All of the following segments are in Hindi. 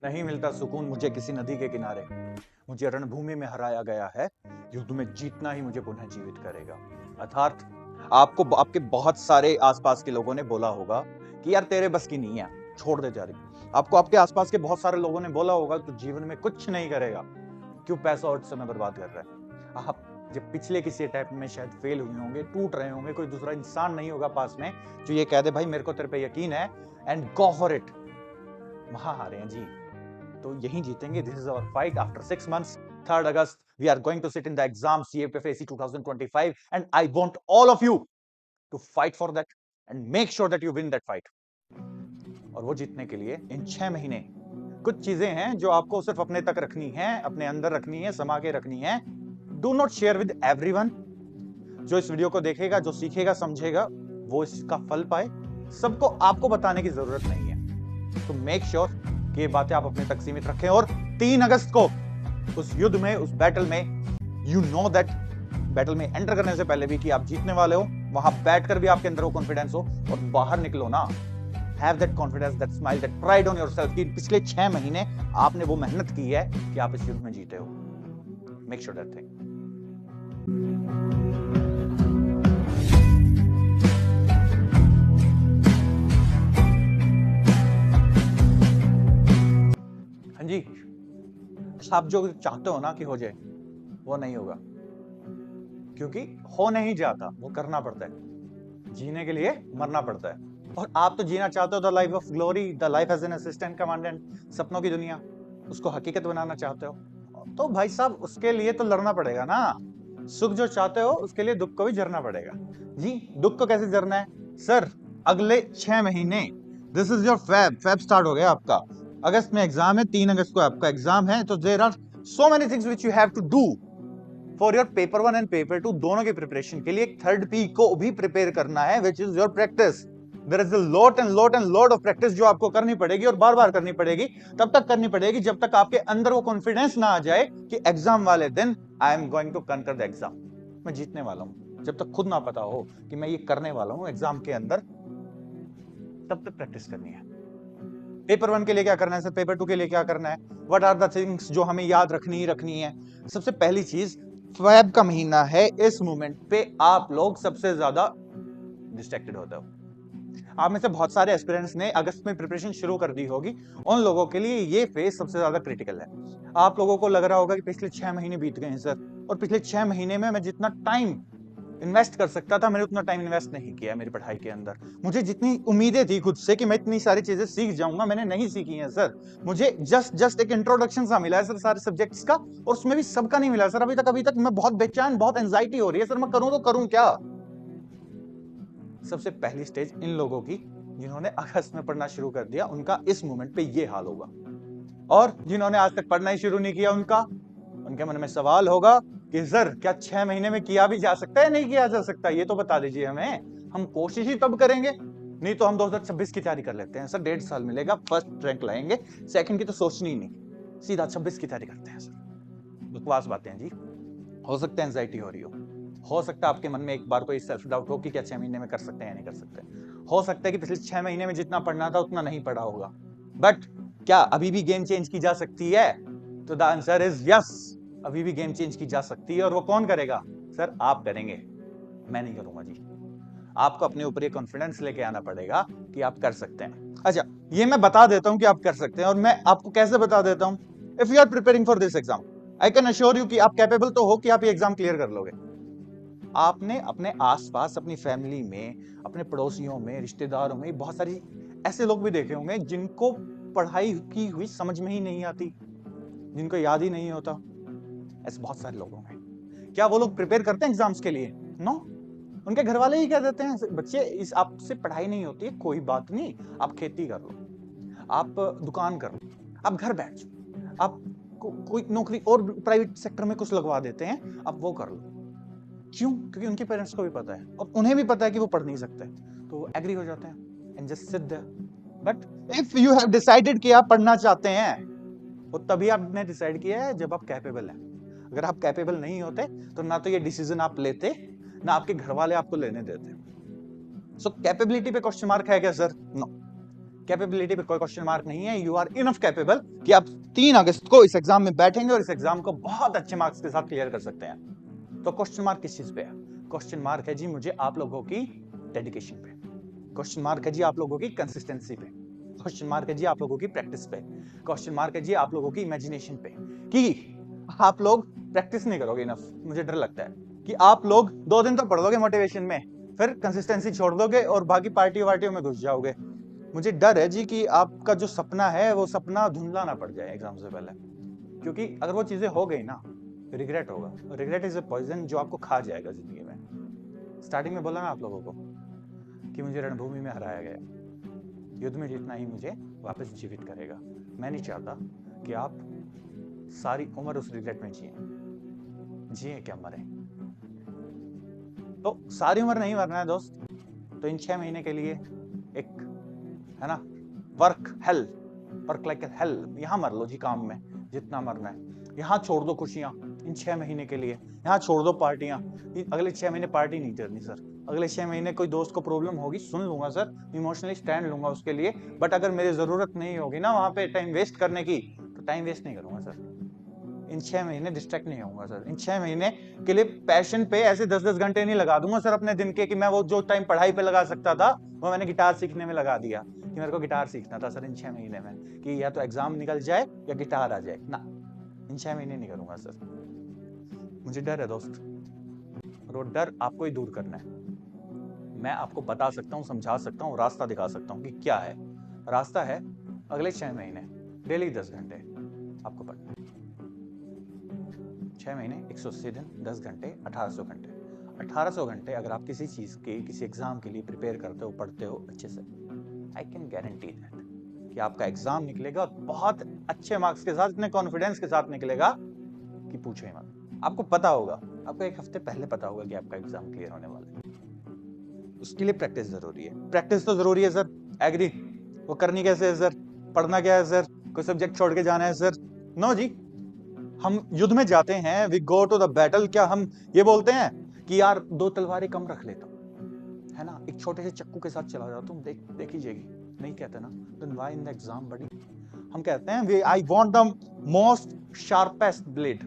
नहीं मिलता सुकून मुझे किसी नदी के किनारे। मुझे रणभूमि में हराया गया है, युद्ध में जीतना ही मुझे पुनः जीवित करेगा। अर्थात आपको आपके बहुत सारे आसपास के लोगों ने बोला होगा कि यार तेरे बस की नहीं है, छोड़ दे जारी। आपको आपके आसपास के बहुत सारे लोगों ने बोला होगा तू जीवन में कुछ नहीं करेगा, क्यों पैसा और समय बर्बाद कर रहा है। आप जब पिछले किसी टाइप में शायद फेल हुए होंगे, टूट रहे होंगे, कोई दूसरा इंसान नहीं होगा पास में जो ये कह दे भाई मेरे को तेरे पे यकीन है एंड गो फॉर इट। वहां हारे हैं जी, तो यहीं जीतेंगे। This is our fight after 6 months। 3rd August we are going to sit in the exam CFFAC 2025 and I want all of you to fight for that and make sure that you win that fight। और वो जीतने के लिए इन 6 महीने कुछ चीजें हैं जो आपको सिर्फ अपने तक रखनी है, अपने अंदर रखनी है, समा के रखनी है। Do not share with everyone. जो इस वीडियो को देखेगा, जो सीखेगा, समझेगा, वो इसका फल पाए। सबको आपको बताने की जरूरत नहीं है। तो मेक श्योर कि ये बातें आप अपने तक सीमित रखें और 3 अगस्त को उस युद्ध में, उस बैटल में, यू नो दैट बैटल में एंटर करने से पहले भी कि आप जीतने वाले हो, वहां बैठकर भी आपके अंदर वो कॉन्फिडेंस हो और बाहर निकलो ना, have that confidence, that smile, that pride on yourself कि पिछले 6 महीने आपने वो मेहनत की है कि आप इस युद्ध में जीते हो। Make sure that thing. हाँ जी, आप जो चाहते हो ना कि हो जाए, वो नहीं होगा, क्योंकि हो नहीं जाता, वो करना पड़ता है। जीने के लिए मरना पड़ता है। और आप तो जीना चाहते हो the life of glory, the life as an assistant commandant, सपनों की दुनिया, उसको हकीकत बनाना चाहते हो, तो भाई साहब उसके लिए तो लड़ना पड़ेगा ना। सुख जो चाहते हो उसके लिए दुख को भी जरना पड़ेगा। जी, दुख को कैसे जरना है सर? अगले 6 महीने, this is your fab start हो गया आपका। अगस्त में एग्जाम है, 3 अगस्त को आपका एग्जाम है, तो there are so many things which you have to do for your paper 1 and paper 2 दोनों के प्रिपरेशन के लिए। 3rd P को भी प्रिपेयर करना है, which is your practice. There is a lot of practice जो आपको करनी पड़ेगी और बार बार करनी पड़ेगी। तब तक करनी पड़ेगी जब तक आपके अंदर वो कॉन्फिडेंस ना आ जाए कि एग्जाम वाले दिन I am going to conquer the exam, मैं जीतने वाला हूं। जब तक खुद ना पता हो कि मैं ये करने वाला हूं एग्जाम के अंदर, तब तक प्रैक्टिस करनी है। पेपर 1 के लिए क्या करना है सर, पेपर 2 के लिए क्या करना है, व्हाट आर द थिंग्स जो हमें याद रखनी है। सबसे पहली चीज, फेब का महीना है, इस मोमेंट पे आप लोग सबसे ज्यादा डिस्ट्रैक्टेड होते हो। आप में से बहुत सारे एस्पिरेंट्स ने अगस्त में प्रिपरेशन शुरू कर दी होगी, उन लोगों के लिए ये फेज सबसे ज्यादा क्रिटिकल है। आप लोगों को लग रहा होगा कि पिछले 6 महीने बीत गए हैं सर, और पिछले 6 महीने में मैं जितना टाइम इन्वेस्ट कर सकता था मैंने उतना टाइम इन्वेस्ट नहीं किया मेरी पढ़ाई के अंदर। मुझे जितनी उम्मीदें थी खुद से कि मैं इतनी सारी चीजें सीख जाऊंगा, मैंने नहीं सीखी हैं सर। मुझे जस्ट एक इंट्रोडक्शन सा मिला है सर सारे सब्जेक्ट्स का, और उसमें भी सबका नहीं मिला सर अभी तक मैं बहुत बेचैन, बहुत एंजाइटी हो रही है सर, मैं करूं तो करूं क्या। सबसे पहली स्टेज इन लोगों की जिन्होंने अगस्त में पढ़ना शुरू कर दिया, उनका इस मोमेंट पे ये हाल होगा। और जिन्होंने आज तक पढ़ना ही शुरू नहीं किया, उनके मन में सवाल होगा कि सर क्या 6 महीने में किया भी जा सकता है, नहीं किया जा सकता, ये तो बता दीजिए हमें। हम कोशिश ही तब करेंगे, नहीं तो हम 2026 की तैयारी कर लेते हैं सर, 1.5 साल मिलेगा, फर्स्ट रैंक लाएंगे, सेकंड की तो सोचनी ही नहीं, सीधा 26 की तैयारी करते हैं सर। बकवास बातें हैं जी। हो सकता है एंजाइटी हो रही हो सकता है आपके मन में एक बार कोई सेल्फ डाउट हो कि क्या 6 महीने में कर सकते हैं या नहीं कर सकते। हो सकता है कि पिछले 6 महीने में जितना पढ़ना था उतना नहीं पढ़ा होगा, बट क्या अभी भी गेम चेंज की जा सकती है? तो द आंसर इज यस, अभी भी गेम चेंज की जा सकती है। और वो कौन करेगा सर? आप करेंगे, मैं नहीं करूंगा जी। आपको अपने ऊपर ये कॉन्फिडेंस लेके आना पड़ेगा कि आप कर सकते हैं। अच्छा, ये मैं बता देता हूं कि आप कर सकते हैं, और मैं आपको कैसे बता देता हूं। If you are preparing for this exam, I can assure you कि आप कैपेबल तो हो कि आप ये एग्जाम क्लियर कर लोगे। आपने अपने आसपास, अपनी फैमिली में, अपने पड़ोसियों में, रिश्तेदारों में बहुत सारी ऐसे लोग भी देखे होंगे जिनको पढ़ाई की हुई समझ में ही नहीं आती, जिनको याद ही नहीं होता। ऐसे बहुत सारे लोग होंगे। क्या वो लोग प्रिपेयर करते हैं एग्जाम्स के लिए? नो, उनके घर वाले ही कह देते हैं बच्चे इस आपसे पढ़ाई नहीं होती है, कोई बात नहीं, आप खेती कर लो, आप दुकान कर लो, आप घर बैठ जाओ, आप कोई नौकरी और प्राइवेट सेक्टर में कुछ लगवा देते हैं, आप वो कर लो। क्यों? क्योंकि उनके पेरेंट्स को भी पता है और उन्हें भी पता है कि वो पढ़ नहीं सकते, तो एग्री हो जाते हैं and just sit there. But if you have decided कि आप पढ़ना चाहते हैं, और तभी आपने डिसाइड किया है जब आप कैपेबल हैं। अगर आप कैपेबल नहीं होते तो ना तो ये डिसीजन आप लेते, ना आपके घर वाले आपको लेने देते। सो कैपेबिलिटी पे क्वेश्चन मार्क है क्या सर? नो। कैपेबिलिटी पे कोई क्वेश्चन मार्क नहीं है। यू आर इनफ कैपेबल कि आप 3 अगस्त को इस एग्जाम में बैठेंगे और इस एग्जाम को बहुत अच्छे मार्क्स के साथ क्लियर कर सकते हैं। तो क्वेश्चन मार्क किस चीज पे है? क्वेश्चन मार्क है जी मुझे आप लोगों की डेडिकेशन पे, क्वेश्चन मार्क है जी आप लोगों की कंसिस्टेंसी पे, क्वेश्चन मार्क है जी आप लोगों की प्रैक्टिस पे, क्वेश्चन मार्क है जी आप लोगों की इमेजिनेशन पे कि आप लोग प्रैक्टिस नहीं करोगे इनफ। मुझे डर लगता है कि आप लोग 2 दिन तो पढ़ लोगे मोटिवेशन में, फिर कंसिस्टेंसी छोड़ दोगे और बाकी पार्टी वार्टियों में घुस जाओगे। मुझे डर है जी कि आपका जो सपना है वो सपना धुंधला ना पड़ जाए एग्जाम से पहले, क्योंकि अगर वो चीजें हो गई ना रिग्रेट होगा। रिग्रेट इज ए पॉइजन जो आपको खा जाएगा जिंदगी में। स्टार्टिंग में बोला ना आप लोगों को कि मुझे रणभूमि में हराया गया, युद्ध में जीतना ही मुझे वापस जीवित करेगा। मैं नहीं चाहता कि आप सारी उम्र उस रिग्रेट में जिए क्या मरे। तो सारी उम्र नहीं मरना है दोस्त, तो इन 6 महीने के लिए एक है ना वर्क लाइक हेल, यहां मर लो जी काम में जितना मरना है, यहाँ छोड़ दो खुशियां इन 6 महीने के लिए, यहाँ छोड़ दो पार्टियां। अगले 6 महीने पार्टी नहीं करनी सर। अगले 6 महीने कोई दोस्त को प्रॉब्लम होगी सुन लूंगा सर, इमोशनली स्टैंड लूंगा उसके लिए, बट अगर मेरी जरूरत नहीं होगी ना वहां पे टाइम वेस्ट करने की, तो टाइम वेस्ट नहीं करूंगा सर। इन 6 महीने डिस्ट्रैक्ट नहीं होऊंगा सर। इन 6 महीने के लिए पैशन पे ऐसे 10-10 घंटे नहीं लगा दूंगा सर अपने दिन के, कि मैं वो जो टाइम पढ़ाई पे लगा सकता था वो मैंने गिटार सीखने में लगा दिया कि मेरे को गिटार सीखना था सर इन 6 महीने में, कि या तो एग्जाम निकल जाए या गिटार आ जाए ना। इन 6 महीने नहीं करूंगा सर। मुझे डर है दोस्त, और वो डर आपको ही दूर करना है। मैं आपको बता सकता हूँ, समझा सकता हूँ, रास्ता दिखा सकता हूँ कि क्या है। रास्ता है अगले 6 महीने डेली 10 घंटे आपको पढ़ना है। 6 महीने 180 दिन 10 घंटे 1800 घंटे 1800 घंटे अगर आप किसी चीज के किसी एग्जाम के लिए प्रिपेयर करते हो, पढ़ते हो अच्छे से, आई कैन गारंटी दैट कि आपका एग्जाम निकलेगा और बहुत अच्छे मार्क्स के साथ, इतने कॉन्फिडेंस के साथ निकलेगा कि पूछो ही मत। आपको पता होगा, आपको 1 हफ्ते पहले पता होगा कि आपका एग्जाम क्लियर होने वाला है। उसके लिए प्रैक्टिस जरूरी है। प्रैक्टिस तो जरूरी है सर, एग्री। वो करनी कैसे है सर? पढ़ना क्या है सर? कोई सब्जेक्ट छोड़ के जाना है सर? नो जी, हम युद्ध में जाते हैं, we go to the battle. क्या हम ये बोलते हैं कि यार 2 तलवारें कम रख लेता हूं, है ना, एक छोटे से चक्कू के साथ चला जाता हूं, देख लीजिएगी? नहीं कहते ना। Then why in the exam buddy? हम कहते हैं I want the most sharpest blade,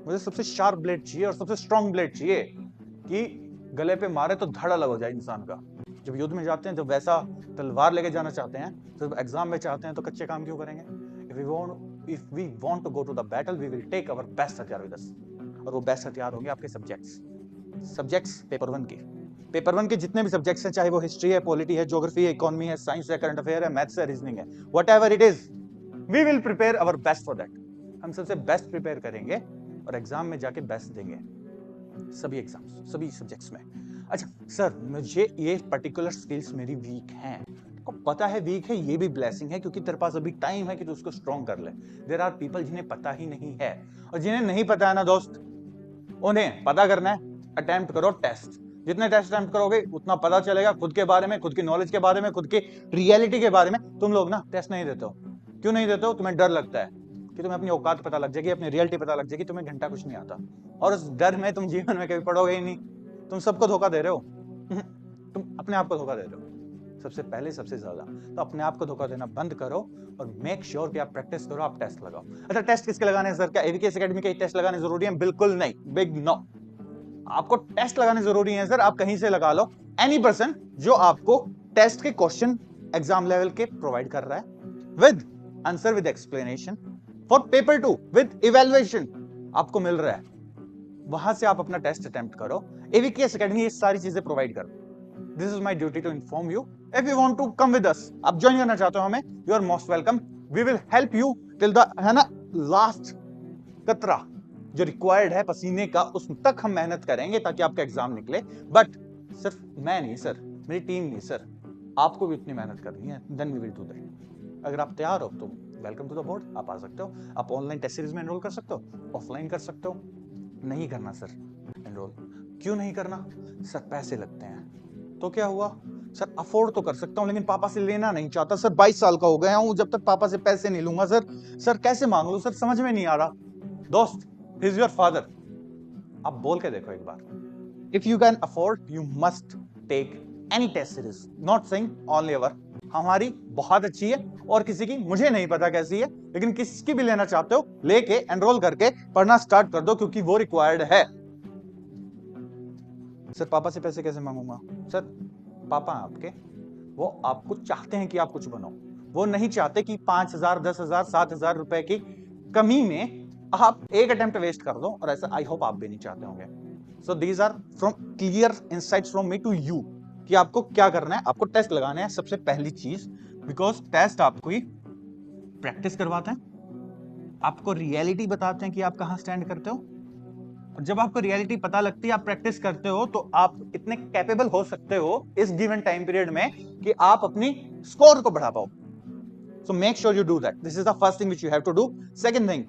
मुझे सबसे शार्प ब्लेड चाहिए और सबसे स्ट्रॉन्ग ब्लेड चाहिए कि गले पे मारे तो धड़ अलग हो जाए इंसान का। जब युद्ध में जाते हैं, जब वैसा तलवार लेके जाना चाहते हैं, तो एग्जाम में चाहते हैं तो कच्चे काम क्यों करेंगे? If we want to go to the battle, we will take our best हथियार with us, और वो बेस्ट हथियार होंगे आपके सब्जेक्ट्स पेपर 1 के। पेपर 1 के जितने भी सब्जेक्ट्स हैं, चाहे वो हिस्ट्री है, पॉलिटी है, ज्योग्राफी है, इकोनॉमी है, साइंस है, करंट अफेयर है, मैथ्स है, रीजनिंग है, whatever it is, we will prepare our best for that. हम सबसे बेस्ट प्रिपेयर करेंगे और एग्जाम में जाके बेस्ट देंगे, सभी एग्जाम्स, सभी सब्जेक्ट्स में। अच्छा सर, मुझे ये पर्टिकुलर स्किल्स मेरी वीक हैं, को पता है वीक है, ये भी ब्लेसिंग है क्योंकि तेरे पास अभी टाइम है कि तू उसको स्ट्रॉन्ग कर ले। देयर आर पीपल जिन्हें पता ही नहीं है, और जिन्हें नहीं पता है ना दोस्त, उन्हें पता करना है। अटेम्प्ट करो टेस्ट, जितने टेस्ट अटेम्प्ट करोगे उतना पता चलेगा खुद के बारे में, खुद की नॉलेज के बारे में, खुद की रियलिटी के बारे में। तुम लोग ना टेस्ट नहीं देते हो, क्यों नहीं देते हो? तुम्हें डर लगता है कि तुम्हें अपनी औकात पता लग जाएगी, अपनी रियलिटी पता लग जाएगी, तुम्हें घंटा कुछ नहीं आता, और उस डर में तुम जीवन में कभी पढ़ोगे ही नहीं। तुम सबको धोखा दे रहे हो, तुम अपने आप को धोखा दे रहे हो सबसे पहले, सबसे ज्यादा। तो अपने आप को धोखा देना बंद करो और मेक श्योर कि आप प्रैक्टिस करो, आप टेस्ट लगाओ। अच्छा, टेस्ट किसके लगाने हैं सर? क्या एवीकेएस एकेडमी के टेस्ट लगाने जरूरी है? बिल्कुल नहीं, बिग नो। आपको टेस्ट लगाने जरूरी है सर, आप कहीं से लगा लो, एनी पर्सन जो आपको टेस्ट के क्वेश्चन एग्जाम लेवल के प्रोवाइड कर रहा है with answer, with explanation for paper 2, with evaluation आपको मिल रहा है, वहां से आप अपना टेस्ट अटेम्प्ट करो। एवीकेएस एकेडमी ये सारी चीजें प्रोवाइड कर। This is my duty to inform you. If you want to come with us, आप ज्वाइन करना चाहते हो हमें, you are most welcome. We will help you till the, है ना, लास्ट कतरा जो रिक्वायर्ड है पसीने का, उस तक हम मेहनत करेंगे ताकि आपका एग्जाम निकले। बट सिर्फ मैं नहीं सर, मेरी टीम नहीं सर, आपको भी इतनी मेहनत करनी है। Then we will do that. अगर आप तैयार हो तो वेलकम टू द बोर्ड, आप आ सकते हो। आप ऑनलाइन टेस्ट सीरीज में एनरोल कर सकते हो, ऑफलाइन कर सकते हो। नहीं करना सर एनरोल, क्यों नहीं करना सर? पैसे लगते हैं। तो क्या हुआ सर? अफोर्ड तो कर सकता हूं लेकिन पापा से लेना नहीं चाहता सर, 22 साल का हो गया हूं, जब तक पापा से पैसे नहीं लूंगा सर कैसे मांग लूं सर? समझ में नहीं आ रहा। दोस्त, ही इज योर फादर, आप बोल के देखो एक बार। If you can afford, you must take any test series, not saying only our, हमारी बहुत अच्छी है और किसी की मुझे नहीं पता कैसी है, लेकिन किसकी भी लेना चाहते हो लेके एनरोल करके पढ़ना स्टार्ट कर दो, क्योंकि वो रिक्वायर्ड है। सर पापा से पैसे कैसे मांगूंगा? सर पापा आपके, वो आपको चाहते हैं कि आप कुछ बनो, वो नहीं चाहते कि 5,000 10,000 7,000 रुपए की कमी में आप एक अटेम्प्ट वेस्ट कर दो, और ऐसा आई होप आप भी नहीं चाहते होंगे। So these are from clear insights from me to you कि आपको क्या करना है। आपको टेस्ट लगाने हैं सबसे पहली चीज, बिकॉज टेस्ट आपको ही प्रैक्टिस करवाते हैं, आपको रियलिटी बताते हैं कि आप कहां स्टैंड करते हो, और जब आपको रियलिटी पता लगती है, आप प्रैक्टिस करते हो, तो आप इतने कैपेबल हो सकते हो इस गिवन टाइम पीरियड में कि आप अपनी स्कोर को बढ़ा पाओ। So make sure you do that, this is the first thing which you have to do. Second thing,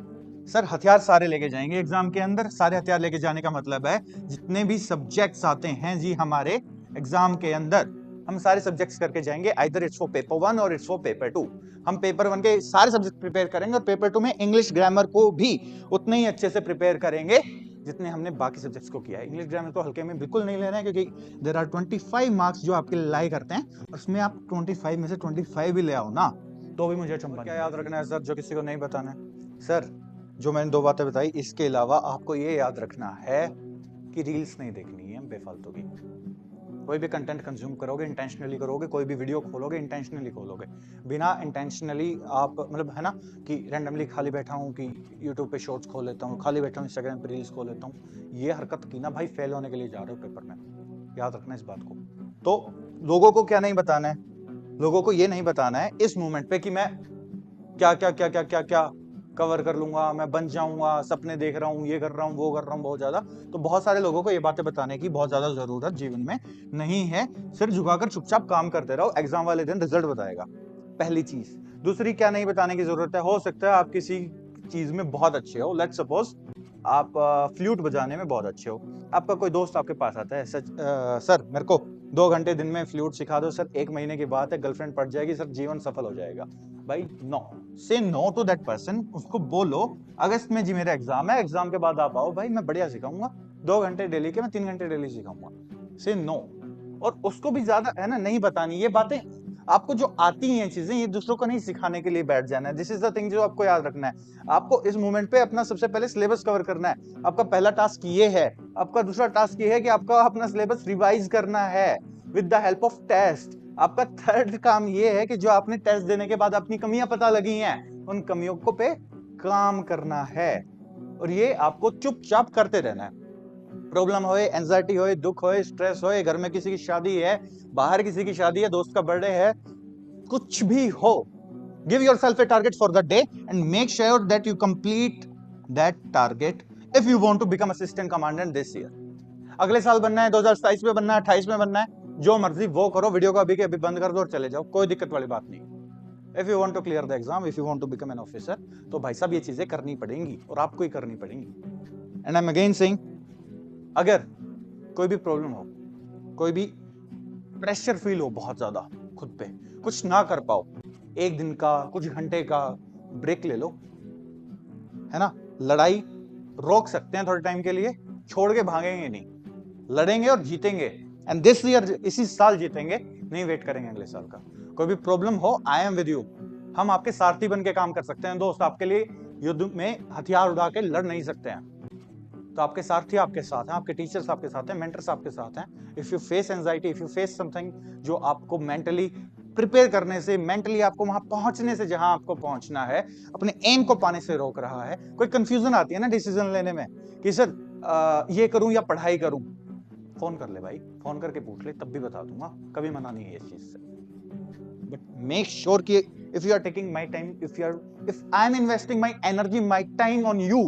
sir हथियार सारे लेके जाएंगे एग्जाम के अंदर। सारे हथियार लेके जाने का मतलब है जितने भी सब्जेक्ट्स आते हैं जी हमारे एग्जाम के अंदर, हम सारे सब्जेक्ट्स करके जाएंगे, आइदर इट्स फॉर पेपर 1 और इट्स फॉर पेपर 2। हम पेपर 1 के सारे सब्जेक्ट प्रिपेयर करेंगे, और पेपर 2 में इंग्लिश ग्रामर को भी उतने ही अच्छे से प्रिपेयर करेंगे जितने हमने बाकी सब्जेक्ट्स को किया है। इंग्लिश ग्रामर को हल्के में बिल्कुल नहीं लेना है, क्योंकि देयर आर 25 मार्क्स जो आपके लाई करते हैं, उसमें आप 25 में से 25 भी ले आओ ना, तो भी मुझे चंपा। क्या याद रखना है सर जो किसी को नहीं बताना है? सर जो मैंने 2 बातें बताई, इसके अलावा आपको ये याद रखना है कि रील्स नहीं देखनी है बेफालतू की। कोई भी कंटेंट कंज्यूम करोगे इंटेंशनली करोगे, कोई भी वीडियो खोलोगे इंटेंशनली खोलोगे, बिना इंटेंशनली आप मतलब है ना कि रैंडमली खाली बैठा हूँ कि यूट्यूब पे शॉर्ट्स खोल लेता हूँ, खाली बैठा हूँ इंस्टाग्राम पे रील्स खोल लेता हूँ, ये हरकत की ना भाई फेल होने के लिए जा रहे हो पेपर में, याद रखना इस बात को। तो लोगों को क्या नहीं बताना है, लोगों को ये नहीं बताना है इस मोमेंट पे कि मैं क्या क्या क्या क्या क्या क्या कवर कर लूंगा, मैं बन जाऊंगा, सपने देख रहा हूँ, ये कर रहा हूँ, वो कर रहा हूँ बहुत ज्यादा। तो बहुत सारे लोगों को ये बातें बताने की बहुत ज्यादा जरूरत जीवन में नहीं है। सिर झुकाकर चुपचाप काम करते रहो, एग्जाम वाले दिन रिजल्ट बताएगा, पहली चीज। दूसरी क्या नहीं बताने की जरूरत है, हो सकता है आप किसी चीज में बहुत अच्छे हो, लेट्स सपोज आप फ्लूट बजाने में बहुत अच्छे हो, आपका कोई दोस्त आपके पास आता है, सर मेरे को 2 घंटे दिन में फ्लूट सिखा दो। सर 1 महीने की बात है, गर्लफ्रेंड पड़ जाएगी, सर जीवन सफल हो जाएगा। भाई नो, से नो टू दैट पर्सन। उसको बोलो अगस्त में जी मेरा एग्जाम है, एग्जाम के बाद आप आओ, भाई मैं बढ़िया सिखाऊंगा, 2 घंटे डेली के मैं 3 घंटे डेली सिखाऊंगा। से नो। और उसको भी ज्यादा है ना नहीं बतानी ये बातें, आपको जो आती हैं चीजें, ये दूसरों को नहीं सिखाने के लिए बैठ जाना है। दिस इज द थिंग जो आपको याद रखना है। आपको इस मोमेंट पे अपना सबसे पहले सिलेबस कवर करना है। आपका पहला टास्क ये है। आपका दूसरा टास्क ये है कि आपका अपना सिलेबस रिवाइज करना है with the help of test. आपका थर्ड काम ये है कि जो आपने टेस्ट देने के बाद अपनी कमियां पता लगी हैं, उन कमियों को पे काम करना है, और ये आपको चुपचाप करते रहना है। प्रॉब्लम होए, एंजाइटी होए, दुख होए, स्ट्रेस होए, घर में किसी की शादी है, बाहर किसी की शादी है, दोस्त का बर्थडे है, कुछ भी हो, give yourself a target for the day and make sure that you complete that target if you want to become assistant commandant this year. अगले साल बनना है, 2027 में बनना है, 28 में बनना है, जो मर्जी वो करो, वीडियो को अभी के अभी बंद कर दो और चले जाओ, कोई दिक्कत वाली बात नहीं। If you want to clear the exam, if you want to become an officer, तो भाई साहब ये चीजें करनी पड़ेंगी, और आपको ही करनी पड़ेंगी। And I am again saying, अगर कोई भी प्रॉब्लम हो, कोई भी प्रेशर फील हो बहुत ज्यादा खुद पे, कुछ ना कर पाओ, 1 दिन का, कुछ घंटे का ब्रेक ले लो, है ना। लड़ाई रोक सकते हैं थोड़े टाइम के लिए, छोड़ के भागेंगे नहीं, लड़ेंगे और जीतेंगे। एंड दिस ईयर, इसी साल जीतेंगे, नहीं वेट करेंगे अगले साल का। कोई भी प्रॉब्लम हो, आई एम विद यू। हम आपके सारथी बन के काम कर सकते हैं दोस्त, आपके लिए युद्ध में हथियार उड़ा के लड़ नहीं सकते हैं, तो आपके सारथी आपके साथ हैं, आपके टीचर्स आपके साथ हैं, मेंटर्स आपके साथ हैं। If you face anxiety, if you face something जो आपको मेंटली प्रिपेयर करने से, मेंटली आपको वहां पहुंचने से, जहां आपको पहुंचना है, अपने एम को पाने से रोक रहा है, कोई कंफ्यूजन आती है ना डिसीजन लेने में कि सर ये करूं या पढ़ाई करूं, फोन कर ले भाई, फोन करके पूछ ले, तब भी बता दूंगा, कभी मना नहीं है इस चीज से। बट मेक श्योर कि if you are taking my time, if I am investing my energy, my time on you,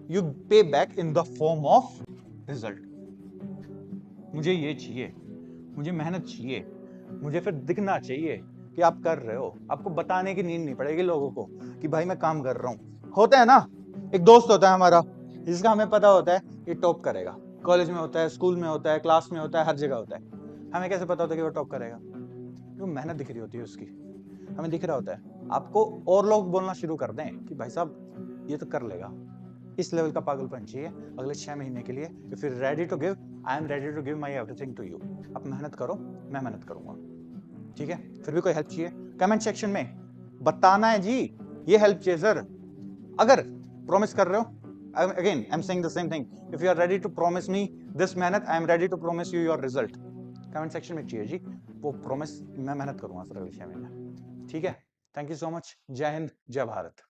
you pay back in the form of result। मुझे ये चाहिए, मुझे मेहनत चाहिए, मुझे फिर दिखना चाहिए कि आप कर रहे हो। आपको बताने की नींद नहीं पड़ेगी लोगों को कि भाई मैं काम कर रहा हूं। होता है ना, एक दोस्त होता है हमारा जिसका हमें पता होता है ये टॉप करेगा, कॉलेज में होता है, स्कूल में होता है, क्लास में होता है, हर जगह होता है। हमें कैसे पता होता है कि वो टॉप करेगा? क्यों? मेहनत दिख रही होती है उसकी, हमें दिख रहा होता है। आपको और लोग बोलना शुरू कर दें कि भाई साहब ये तो कर लेगा, इस लेवल का पागलपन चाहिए अगले 6 महीने के लिए। If you ready to give I am ready to give my everything to you. आप मेहनत करो, मैं मेहनत करूंगा, ठीक है। फिर भी कोई हेल्प चाहिए कमेंट सेक्शन में बताना है जी, ये हेल्प चाहिए सर। अगर प्रॉमिस कर रहे हो, again I am saying the same thing, if you are ready to promise me this मेहनत, I am ready to promise you your result. Comment section में चाहिए जी, वो प्रॉमिस मैं मेहनत करूंगा सर अगले 6 महीने, ठीक है। Thank you so much. जय हिंद, जय भारत।